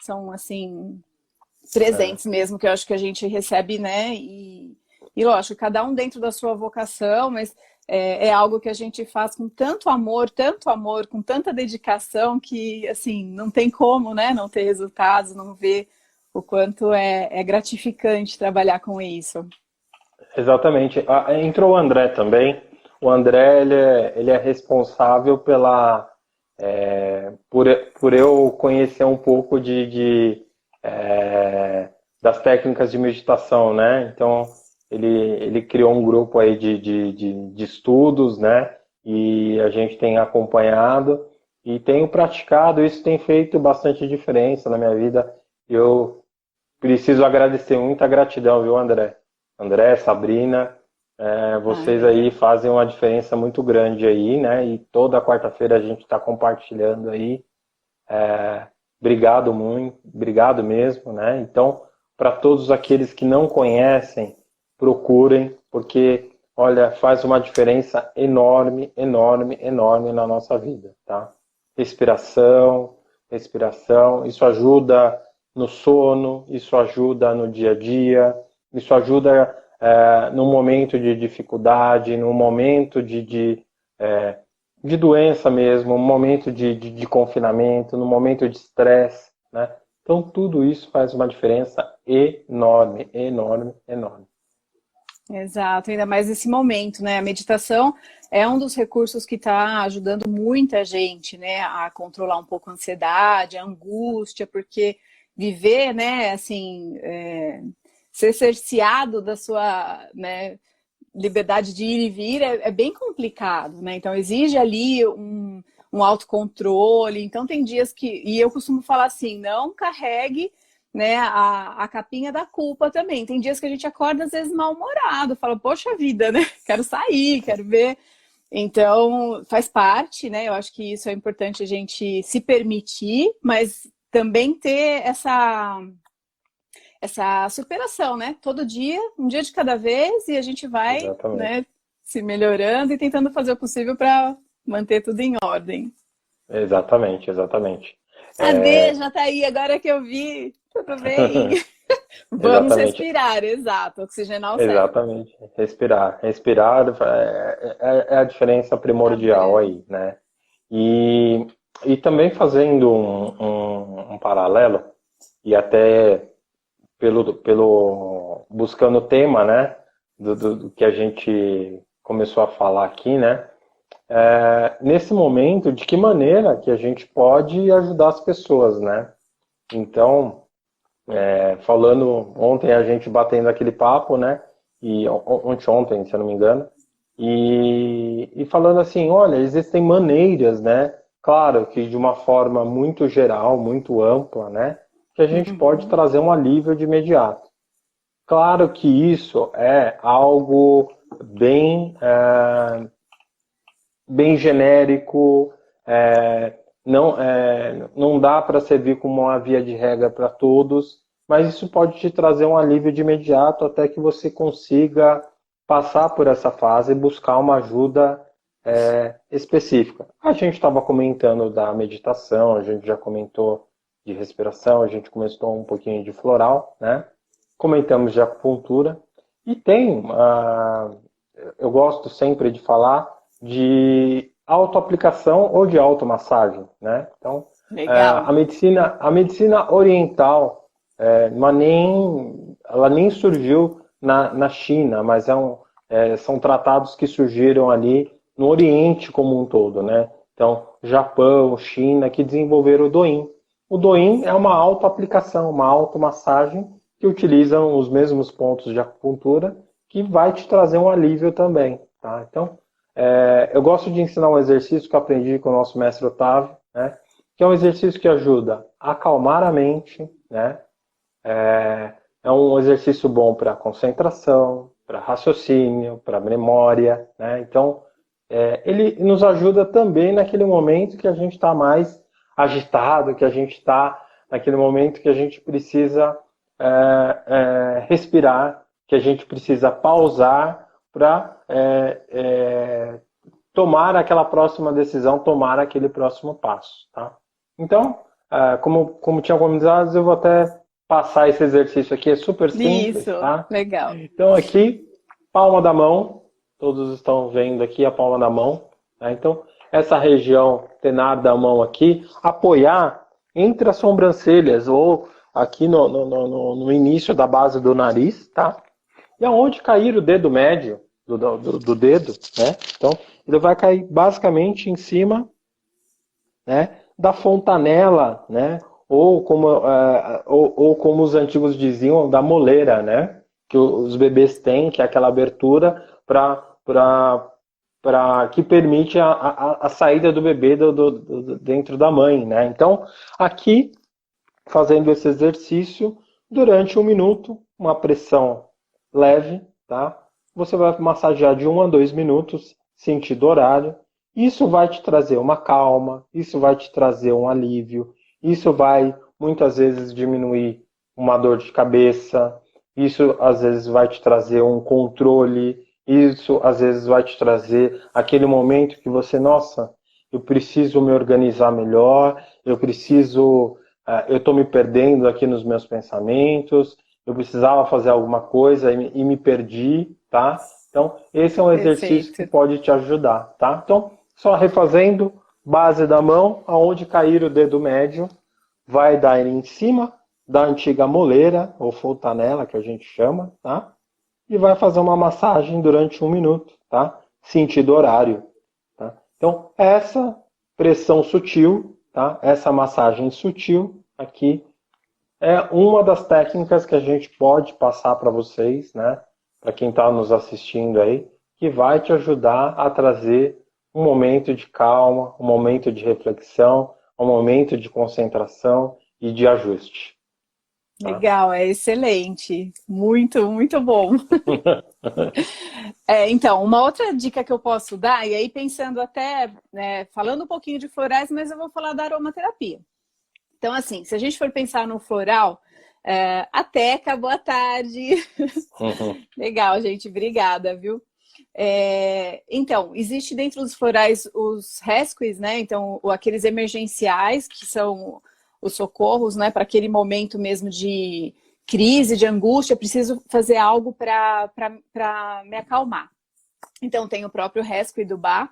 São, assim, É. presentes mesmo, que eu acho que a gente recebe, né? E lógico, cada um dentro da sua vocação, mas é algo que a gente faz com tanto amor, com tanta dedicação, que, assim, não tem como, né? Não ter resultados, não ver o quanto é gratificante trabalhar com isso. Exatamente. Entrou o André também. O André, ele é responsável por, por eu conhecer um pouco das técnicas de meditação, né? Então, ele criou um grupo aí de estudos, né? E a gente tem acompanhado e tenho praticado. Isso tem feito bastante diferença na minha vida. Eu preciso agradecer, muita gratidão, viu, André? André, Sabrina, Ah, vocês aí legal. fazem uma diferença muito grande aí, né? E toda quarta-feira a gente está compartilhando aí. Obrigado muito, obrigado mesmo, né? Então, para todos aqueles que não conhecem, procurem, porque, olha, faz uma diferença enorme, enorme, enorme na nossa vida, tá? Respiração, respiração, isso ajuda no sono, isso ajuda no dia a dia, isso ajuda no momento de dificuldade, no momento de doença mesmo, um momento de confinamento, no momento de estresse, né? Então tudo isso faz uma diferença enorme, enorme, enorme. Exato, ainda mais nesse momento, né? A meditação é um dos recursos que está ajudando muita gente, né, a controlar um pouco a ansiedade, a angústia, porque viver, né, assim, ser cerceado da sua, né, liberdade de ir e vir é bem complicado, né? Então exige ali um autocontrole. Então tem dias que. E eu costumo falar assim, não carregue, né, a capinha da culpa também. Tem dias que a gente acorda, às vezes, mal-humorado, fala, poxa vida, né? Quero sair, quero ver. Então, faz parte, né? Eu acho que isso é importante a gente se permitir, mas também ter essa superação, né? Todo dia, um dia de cada vez, e a gente vai, Exatamente. né, se melhorando e tentando fazer o possível para manter tudo em ordem. Exatamente, exatamente. A D É, já tá aí, agora que eu vi. Tudo bem. Vamos exatamente, respirar, exato. Oxigenar o cérebro. exatamente. Respirar. Respirar é a diferença primordial Padrão. aí, né? E, e também fazendo um paralelo, e até buscando o tema, né? Do que a gente começou a falar aqui, né? Nesse momento, de que maneira que a gente pode ajudar as pessoas, né? Então, falando ontem a gente batendo aquele papo, né? E ontem, se eu não me engano, e falando assim, olha, existem maneiras, né? Claro que de uma forma muito geral, muito ampla, né? Que a gente pode Uhum. trazer um alívio de imediato. Claro que isso é algo bem, bem genérico, não dá para servir como uma via de regra para todos, mas isso pode te trazer um alívio de imediato até que você consiga passar por essa fase e buscar uma ajuda específica. A gente estava comentando da meditação, a gente já comentou de respiração, a gente começou um pouquinho de floral, né? Comentamos de acupuntura e tem, eu gosto sempre de falar de autoaplicação ou de automassagem, né? Então, Legal. a medicina oriental, ela nem surgiu na China, mas são tratados que surgiram ali no Oriente como um todo, né? Então, Japão, China, que desenvolveram o Douyin. O Douyin é uma autoaplicação, uma automassagem que utilizam os mesmos pontos de acupuntura, que vai te trazer um alívio também, tá? Então, eu gosto de ensinar um exercício que eu aprendi com o nosso mestre Otávio, né? Que é um exercício que ajuda a acalmar a mente, né? É um exercício bom para concentração, para raciocínio, para memória, né? Então, ele nos ajuda também naquele momento que a gente está mais agitado, que a gente está naquele momento que a gente precisa respirar, que a gente precisa pausar para tomar aquela próxima decisão, tomar aquele próximo passo, tá? Então, como tinha comentado, eu vou até passar esse exercício aqui, é super simples, Isso, tá? legal. Então aqui, palma da mão, todos estão vendo aqui a palma da mão, tá? Então, essa região tenar da mão aqui, apoiar entre as sobrancelhas ou aqui no início da base do nariz, tá? E aonde cair o dedo médio do dedo, né? Então, ele vai cair basicamente em cima, né, da fontanela, né? Ou como os antigos diziam, da moleira, né? Que os bebês têm, que é aquela abertura que permite a saída do bebê dentro da mãe, né? Então, aqui, fazendo esse exercício, durante 1 minuto, uma pressão leve, tá? Você vai massagear de 1 a 2 minutos, sentido horário. Isso vai te trazer uma calma, isso vai te trazer um alívio, isso vai muitas vezes diminuir uma dor de cabeça, isso às vezes vai te trazer um controle, isso às vezes vai te trazer aquele momento que você, nossa, eu preciso me organizar melhor, eu estou me perdendo aqui nos meus pensamentos, eu precisava fazer alguma coisa e me perdi, tá? Então, esse é um exercício que Perfeito. pode te ajudar, tá? Então, só refazendo, base da mão, aonde cair o dedo médio, vai dar em cima da antiga moleira, ou fontanela, que a gente chama, tá? E vai fazer uma massagem durante 1 minuto, tá? Sentido horário, tá? Então, essa pressão sutil, tá? Essa massagem sutil aqui é uma das técnicas que a gente pode passar para vocês, né? Para quem está nos assistindo aí, que vai te ajudar a trazer um momento de calma, um momento de reflexão, um momento de concentração e de ajuste. Tá? Legal, é excelente. Muito, muito bom. Então, uma outra dica que eu posso dar, e aí pensando até, né, falando um pouquinho de florais, mas eu vou falar da aromaterapia. Então, assim, se a gente for pensar no floral, a Teca, boa tarde. Uhum. Legal, gente, obrigada, viu? Então, existe dentro dos florais os rescues, né? Então, aqueles emergenciais, que são os socorros, né? Para aquele momento mesmo de crise, de angústia, preciso fazer algo para me acalmar. Então, tem o próprio rescue do Bach.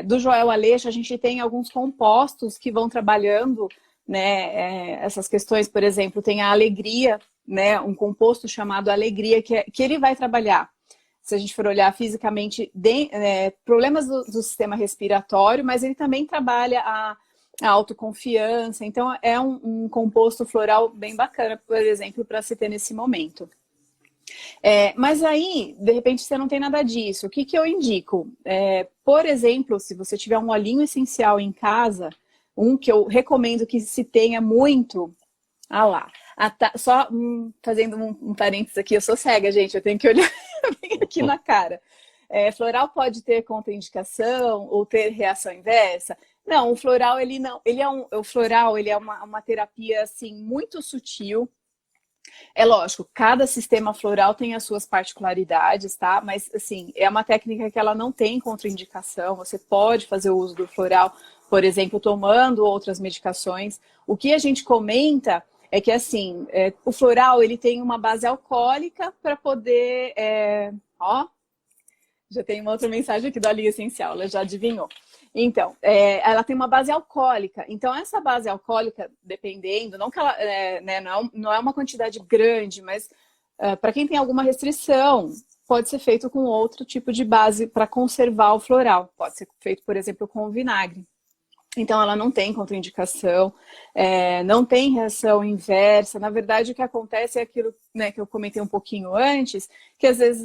Do Joel Aleixo, a gente tem alguns compostos que vão trabalhando, né, essas questões. Por exemplo, tem a alegria, né, um composto chamado alegria, que ele vai trabalhar, se a gente for olhar fisicamente, problemas do sistema respiratório, mas ele também trabalha a autoconfiança. Então, é um composto floral bem bacana, por exemplo, para se ter nesse momento. Mas aí, de repente, você não tem nada disso. O que eu indico? Por exemplo, se você tiver um olhinho essencial em casa, um que eu recomendo que se tenha muito... Ah lá, só fazendo um parênteses aqui, eu sou cega, gente, eu tenho que olhar bem aqui na cara. Floral pode ter contraindicação ou ter reação inversa? Não, o floral, ele não, o floral, ele é uma terapia, assim, muito sutil. É lógico, cada sistema floral tem as suas particularidades, tá? Mas, assim, é uma técnica que ela não tem contraindicação. Você pode fazer o uso do floral, por exemplo, tomando outras medicações. O que a gente comenta é que, assim, o floral, ele tem uma base alcoólica para poder... já tem uma outra mensagem aqui da linha essencial, ela já adivinhou. Então, ela tem uma base alcoólica. Então, essa base alcoólica, dependendo, não que ela né, não é uma quantidade grande, mas para quem tem alguma restrição, pode ser feito com outro tipo de base para conservar o floral. Pode ser feito, por exemplo, com vinagre. Então, ela não tem contraindicação, não tem reação inversa. Na verdade, o que acontece é aquilo, né, que eu comentei um pouquinho antes, que às vezes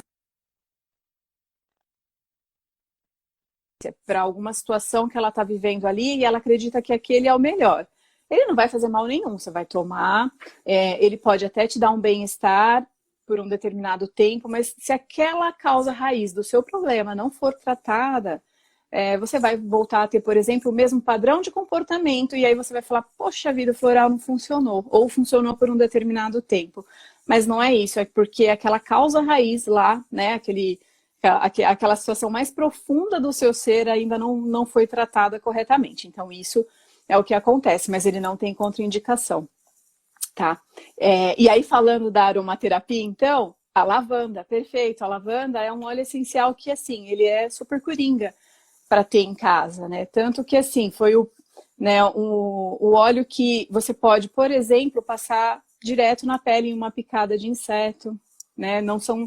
para alguma situação que ela está vivendo ali e ela acredita que aquele é o melhor. Ele não vai fazer mal nenhum, você vai tomar, ele pode até te dar um bem-estar por um determinado tempo, mas se aquela causa raiz do seu problema não for tratada, você vai voltar a ter, por exemplo, o mesmo padrão de comportamento e aí você vai falar, poxa vida, o floral não funcionou, ou funcionou por um determinado tempo. Mas não é isso, é porque aquela causa raiz lá, né, aquela situação mais profunda do seu ser ainda não foi tratada corretamente. Então, isso é o que acontece, mas ele não tem contraindicação, tá? E aí, falando da aromaterapia, então, a lavanda, perfeito. A lavanda é um óleo essencial que, assim, ele é super coringa para ter em casa, né? Tanto que, assim, foi o óleo que você pode, por exemplo, passar direto na pele em uma picada de inseto, né? Não são...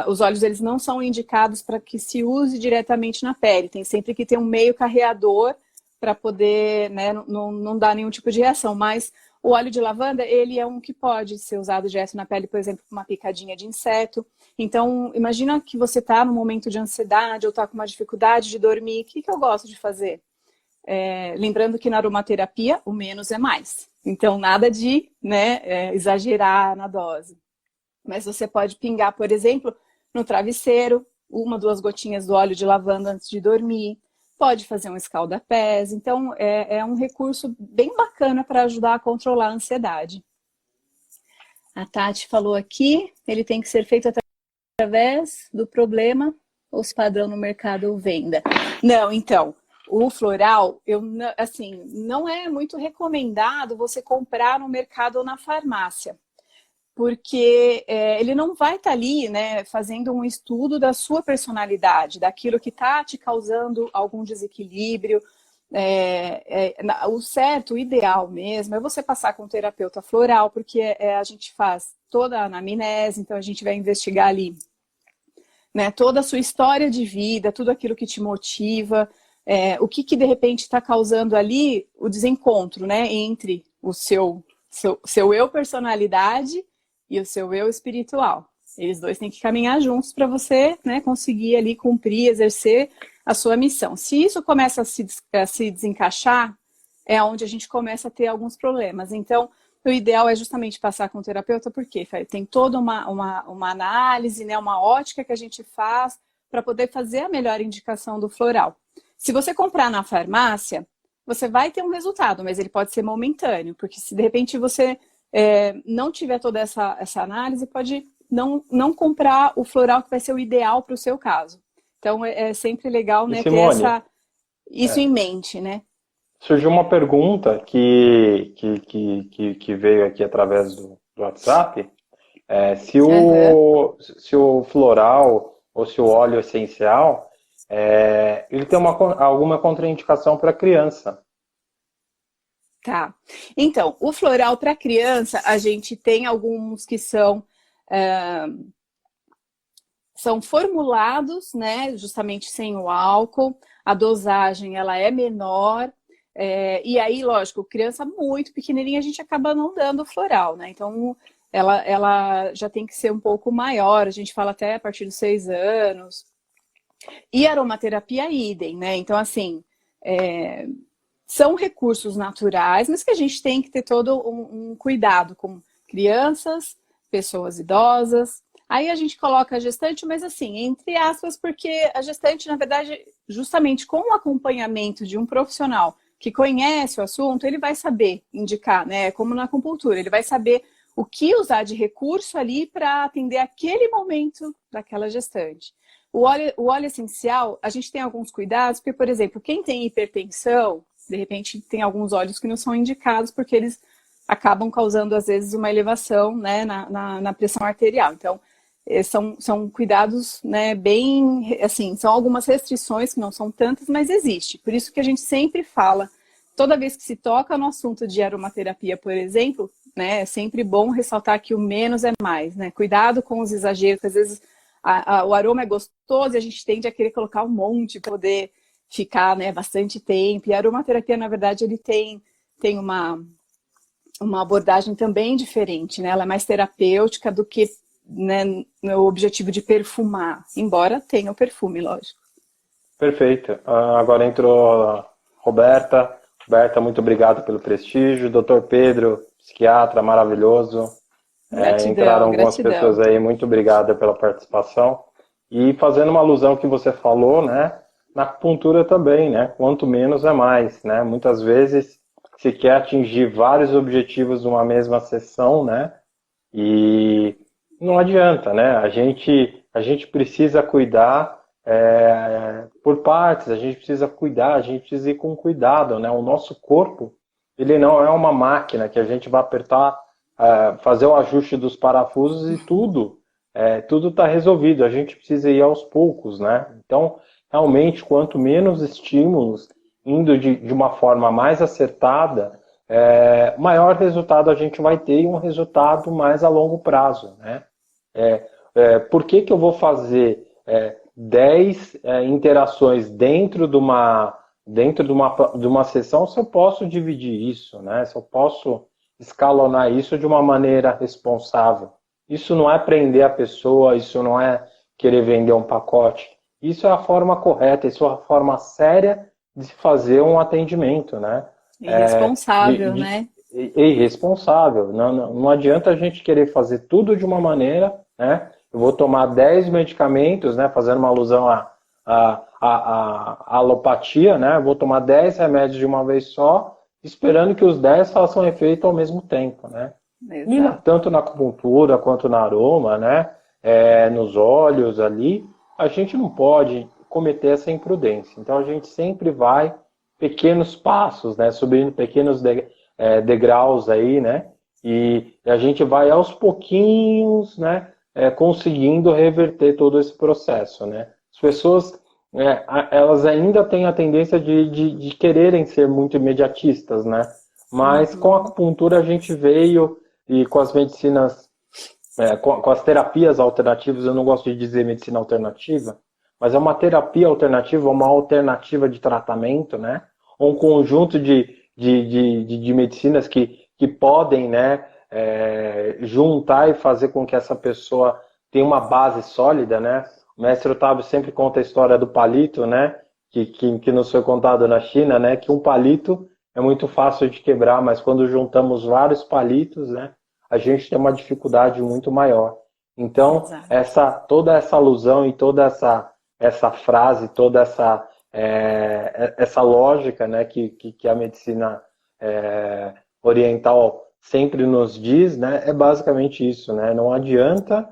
os óleos, eles não são indicados para que se use diretamente na pele. Tem sempre que ter um meio carreador para poder, né, não dar nenhum tipo de reação. Mas o óleo de lavanda, ele é um que pode ser usado direto na pele, por exemplo, com uma picadinha de inseto. Então, imagina que você está num momento de ansiedade ou está com uma dificuldade de dormir. O que eu gosto de fazer? Lembrando que na aromaterapia, o menos é mais. Então, nada de, né, exagerar na dose. Mas você pode pingar, por exemplo, no travesseiro, 1, 2 gotinhas do óleo de lavanda antes de dormir. Pode fazer um escalda-pés. Então, é um recurso bem bacana para ajudar a controlar a ansiedade. A Tati falou aqui, ele tem que ser feito através do problema ou se padrão no mercado ou venda. Não, então, o floral, assim, não é muito recomendado você comprar no mercado ou na farmácia. Porque ele não vai estar ali, né, fazendo um estudo da sua personalidade, daquilo que está te causando algum desequilíbrio. O certo, o ideal mesmo, é você passar com um terapeuta floral, porque a gente faz toda a anamnese, então a gente vai investigar ali, né, toda a sua história de vida, tudo aquilo que te motiva, o que de repente está causando ali o desencontro, né, entre o seu eu personalidade e o seu eu espiritual. Eles dois têm que caminhar juntos para você, né, conseguir ali cumprir, exercer a sua missão. Se isso começa a se desencaixar, é onde a gente começa a ter alguns problemas. Então, o ideal é justamente passar com o terapeuta, porque tem toda uma análise, né, uma ótica que a gente faz para poder fazer a melhor indicação do floral. Se você comprar na farmácia, você vai ter um resultado, mas ele pode ser momentâneo, porque se de repente você não tiver toda essa análise, pode não comprar o floral que vai ser o ideal para o seu caso. Então é sempre legal, né, Simone, ter isso em mente, né? surgiu uma pergunta que veio aqui através do WhatsApp. Se Uhum. se o floral ou se o óleo essencial, ele tem alguma contraindicação para criança. Tá. Então, o floral para criança, a gente tem alguns que são formulados, né, justamente sem o álcool, a dosagem ela é menor, e aí, lógico, criança muito pequenininha a gente acaba não dando floral, né? Então, ela já tem que ser um pouco maior, a gente fala até a partir dos 6 anos. E aromaterapia, idem, né? Então, assim, são recursos naturais, mas que a gente tem que ter todo um cuidado com crianças, pessoas idosas. Aí a gente coloca a gestante, mas assim, entre aspas, porque a gestante, na verdade, justamente com o acompanhamento de um profissional que conhece o assunto, ele vai saber indicar, né? Como na acupuntura, ele vai saber o que usar de recurso ali para atender aquele momento daquela gestante. O óleo essencial, a gente tem alguns cuidados, porque, por exemplo, quem tem hipertensão, de repente tem alguns óleos que não são indicados, porque eles acabam causando, às vezes, uma elevação, né, na pressão arterial. Então, são cuidados, né, bem, assim, são algumas restrições que não são tantas, mas existe. Por isso que a gente sempre fala, toda vez que se toca no assunto de aromaterapia, por exemplo, né, é sempre bom ressaltar que o menos é mais, né? Cuidado com os exageros, às vezes o aroma é gostoso e a gente tende a querer colocar um monte para poder ficar, né, bastante tempo. E a aromaterapia, na verdade, ele tem uma abordagem também diferente, né? Ela é mais terapêutica do que, né, no objetivo de perfumar, embora tenha o perfume, lógico. Perfeito. Agora entrou a Roberta. Roberta, muito obrigado pelo prestígio. Doutor Pedro, psiquiatra maravilhoso. Entraram Gratidão, algumas pessoas gratidão. aí, muito obrigada pela participação. E fazendo uma alusão que você falou, né? Na acupuntura também, né? Quanto menos é mais, né? Muitas vezes se quer atingir vários objetivos numa mesma sessão, né? E não adianta, né? A gente precisa cuidar por partes, a gente precisa cuidar, a gente precisa ir com cuidado, né? O nosso corpo, ele não é uma máquina que a gente vai apertar, fazer o ajuste dos parafusos e tudo está resolvido. A gente precisa ir aos poucos, né? Então, realmente, quanto menos estímulos, indo de uma forma mais acertada, maior resultado a gente vai ter e um resultado mais a longo prazo, né? Por que eu vou fazer 10 interações de uma sessão se eu posso dividir isso, né? Se eu posso escalonar isso de uma maneira responsável? Isso não é prender a pessoa, isso não é querer vender um pacote. Isso é a forma correta, isso é a forma séria de fazer um atendimento, né? Irresponsável, De né? irresponsável. Não adianta a gente querer fazer tudo de uma maneira, né? Eu vou tomar 10 medicamentos, né? Fazendo uma alusão à alopatia, né? Eu vou tomar 10 remédios de uma vez só, esperando que os 10 façam efeito ao mesmo tempo, né? E Exato. tanto na acupuntura quanto na aroma, né? Nos óleos ali, a gente não pode cometer essa imprudência. Então a gente sempre vai pequenos passos, né? Subindo pequenos degraus aí, né? E a gente vai aos pouquinhos, né? Conseguindo reverter todo esse processo, né? As pessoas, elas ainda têm a tendência de quererem ser muito imediatistas, né? Mas com a Uhum. acupuntura a gente veio e com as medicinas, com as terapias alternativas, eu não gosto de dizer medicina alternativa, mas é uma terapia alternativa, uma alternativa de tratamento, né? Um conjunto de medicinas que podem, né, juntar e fazer com que essa pessoa tenha uma base sólida, né? O mestre Otávio sempre conta a história do palito, né? Que nos foi contado na China, né? Que um palito é muito fácil de quebrar, mas quando juntamos vários palitos, né, a gente tem uma dificuldade muito maior. Então, Exato. toda essa alusão e toda essa frase, toda essa lógica, né, que a medicina oriental sempre nos diz, né, é basicamente isso, né? Não adianta,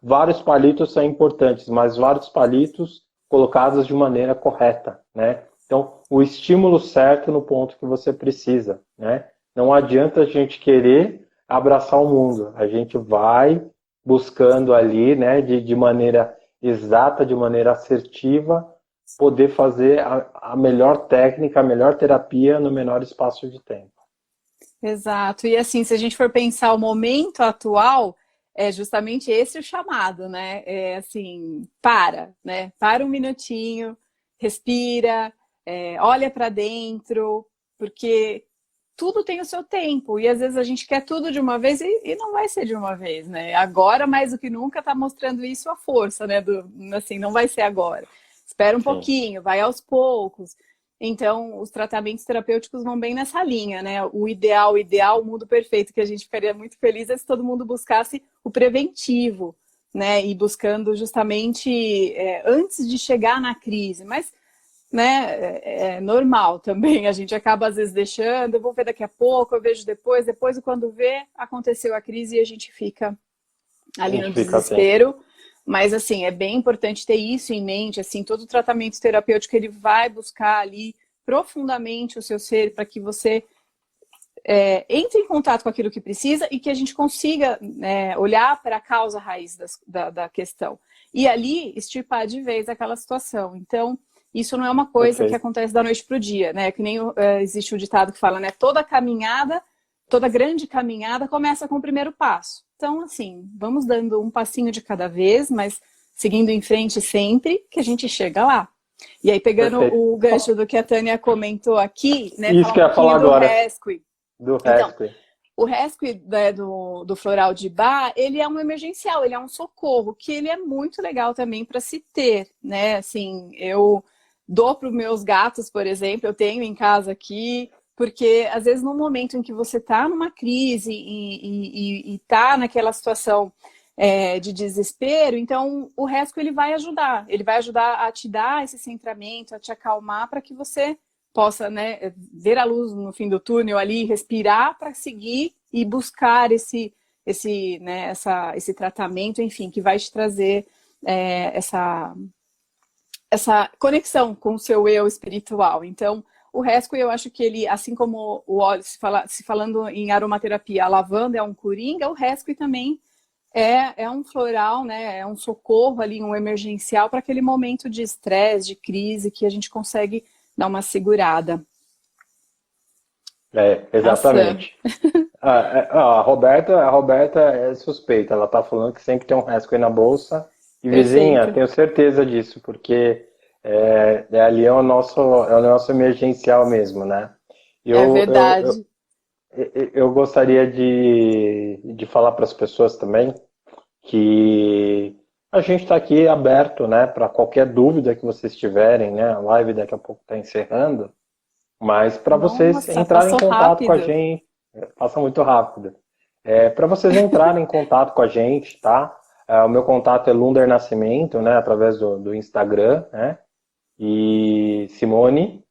vários palitos são importantes, mas vários palitos colocados de maneira correta, né? Então, o estímulo certo no ponto que você precisa, né? Não adianta a gente querer abraçar o mundo, a gente vai buscando ali, né, de maneira exata, de maneira assertiva, poder fazer a melhor técnica, a melhor terapia no menor espaço de tempo. Exato. E assim, se a gente for pensar o momento atual, é justamente esse o chamado, né? É assim, né? Para um minutinho, respira, olha para dentro, porque tudo tem o seu tempo. E às vezes a gente quer tudo de uma vez e não vai ser de uma vez, né? Agora, mais do que nunca, está mostrando isso a força, né? Assim, não vai ser agora. Espera um Sim. pouquinho, vai aos poucos. Então, os tratamentos terapêuticos vão bem nessa linha, né? O ideal, o mundo perfeito, que a gente ficaria muito feliz é se todo mundo buscasse o preventivo, né? E buscando justamente antes de chegar na crise. Mas, né, é normal também. A gente acaba, às vezes, deixando, eu vou ver daqui a pouco, eu vejo depois, quando vê, aconteceu a crise e a gente fica A ali no gente fica assim. desespero. Mas, assim, é bem importante ter isso em mente, assim, todo tratamento terapêutico, ele vai buscar ali profundamente o seu ser para que você entre em contato com aquilo que precisa e que a gente consiga olhar para a causa raiz da questão. E ali, extirpar de vez aquela situação. Então, isso não é uma coisa que Perfeito. acontece da noite para o dia, né? Que nem existe o ditado que fala, né? Toda grande caminhada começa com o primeiro passo. Então, assim, vamos dando um passinho de cada vez, mas seguindo em frente sempre, que a gente chega lá. E aí, pegando Perfeito. o gancho do que a Tânia comentou aqui, né, Isso falar que um eu ia falar pouquinho do agora, rescue. do Então, Rescue. o rescue, né, do floral de Bach, ele é um emergencial, ele é um socorro, que ele é muito legal também para se ter, né? Assim, eu dou para os meus gatos, por exemplo, eu tenho em casa aqui, porque às vezes no momento em que você está numa crise e está naquela situação de desespero, então o rescue ele vai ajudar a te dar esse centramento, a te acalmar para que você possa, né, ver a luz no fim do túnel ali, respirar para seguir e buscar esse tratamento, enfim, que vai te trazer essa conexão com o seu eu espiritual. Então, o rescue, eu acho que ele, assim como o óleo, se falando em aromaterapia, a lavanda é um coringa, o rescue também é um floral, né? É um socorro ali, um emergencial para aquele momento de estresse, de crise, que a gente consegue dar uma segurada. Ação. Exatamente. A Roberta é suspeita, ela tá falando que sempre tem um rescue na bolsa. E vizinha, Perfeito. tenho certeza disso, porque ali é o nosso emergencial mesmo, né? É Eu, eu, eu, verdade. eu gostaria de falar para as pessoas também que a gente está aqui aberto, né, para qualquer dúvida que vocês tiverem, né? A live daqui a pouco está encerrando. Mas para vocês Nossa, entrarem em passou contato com a rápido. gente, passa muito rápido. Para vocês entrarem em contato com a gente, tá? O meu contato é Lunder Nascimento, né? Através do Instagram, né? E Simone,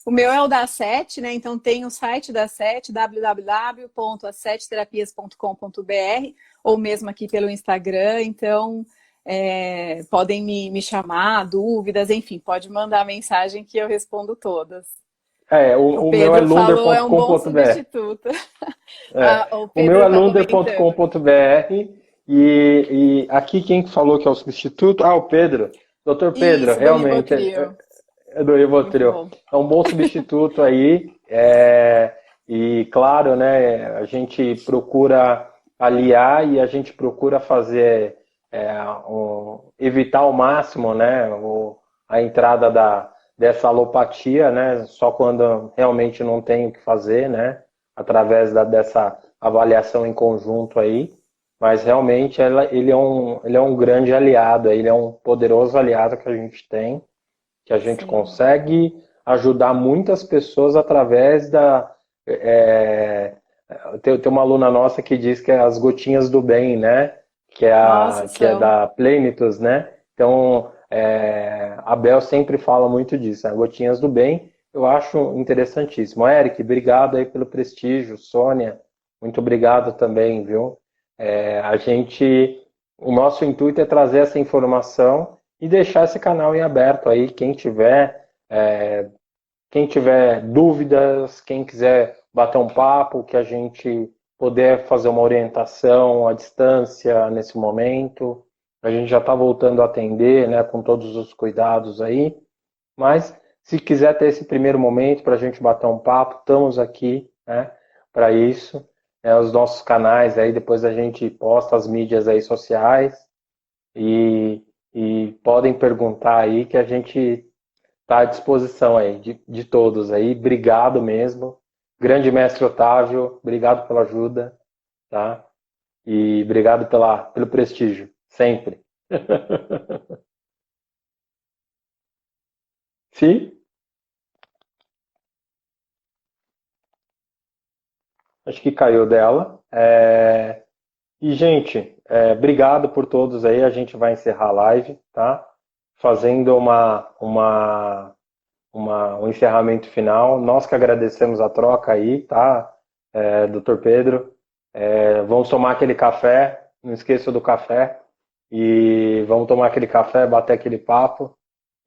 O meu é o da Sete, né? Então tem o site da Sete, www.aseteterapias.com.br, ou mesmo aqui pelo Instagram. Então podem me chamar, dúvidas, enfim, pode mandar mensagem que eu respondo todas. O o meu é Pedro falou, é um bom lunder.com.br. substituto. O O meu Pedro é está comentando. lunder.com.br e aqui quem que falou que é o substituto? O Pedro. Doutor Pedro, Isso, do realmente, Rivotril. é do Muito Rivotril. bom. É um bom substituto aí. E claro, né, a gente procura aliar e a gente procura fazer, evitar ao máximo, né, a entrada dessa alopatia, né, só quando realmente não tem o que fazer, né, através dessa avaliação em conjunto aí. Mas realmente ele é um grande aliado, ele é um poderoso aliado que a gente tem, que a gente Sim. consegue ajudar muitas pessoas através da. Tem uma aluna nossa que diz que é as gotinhas do bem, né? Nossa, Que é são. da Plenitus, né? Então, a Bel sempre fala muito disso, né? Gotinhas do bem. Eu acho interessantíssimo. Eric, obrigado aí pelo prestígio. Sônia, muito obrigado também, viu? O nosso intuito é trazer essa informação e deixar esse canal em aberto aí. Quem tiver dúvidas, quem quiser bater um papo, que a gente puder fazer uma orientação à distância nesse momento. A gente já está voltando a atender, né, com todos os cuidados aí. Mas se quiser ter esse primeiro momento para a gente bater um papo, estamos aqui, né, para isso. Os nossos canais aí, depois a gente posta as mídias aí sociais e, e podem perguntar aí que a gente está à disposição aí de todos aí. Obrigado mesmo. Grande mestre Otávio, obrigado pela ajuda, tá? E obrigado pelo prestígio, sempre. Sim, acho que caiu dela. E, gente, obrigado por todos aí. A gente vai encerrar a live, tá? Fazendo um encerramento final. Nós que agradecemos a troca aí, tá, doutor Pedro? Vamos tomar aquele café, não esqueça do café. E vamos tomar aquele café, bater aquele papo.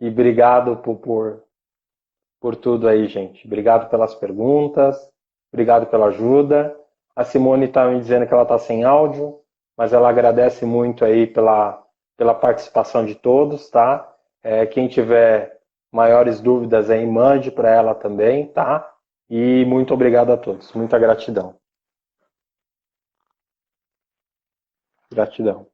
E obrigado por tudo aí, gente. Obrigado pelas perguntas, obrigado pela ajuda. A Simone está me dizendo que ela está sem áudio, mas ela agradece muito aí pela participação de todos, tá? Quem tiver maiores dúvidas aí, mande para ela também, tá? E muito obrigado a todos. Muita gratidão. Gratidão.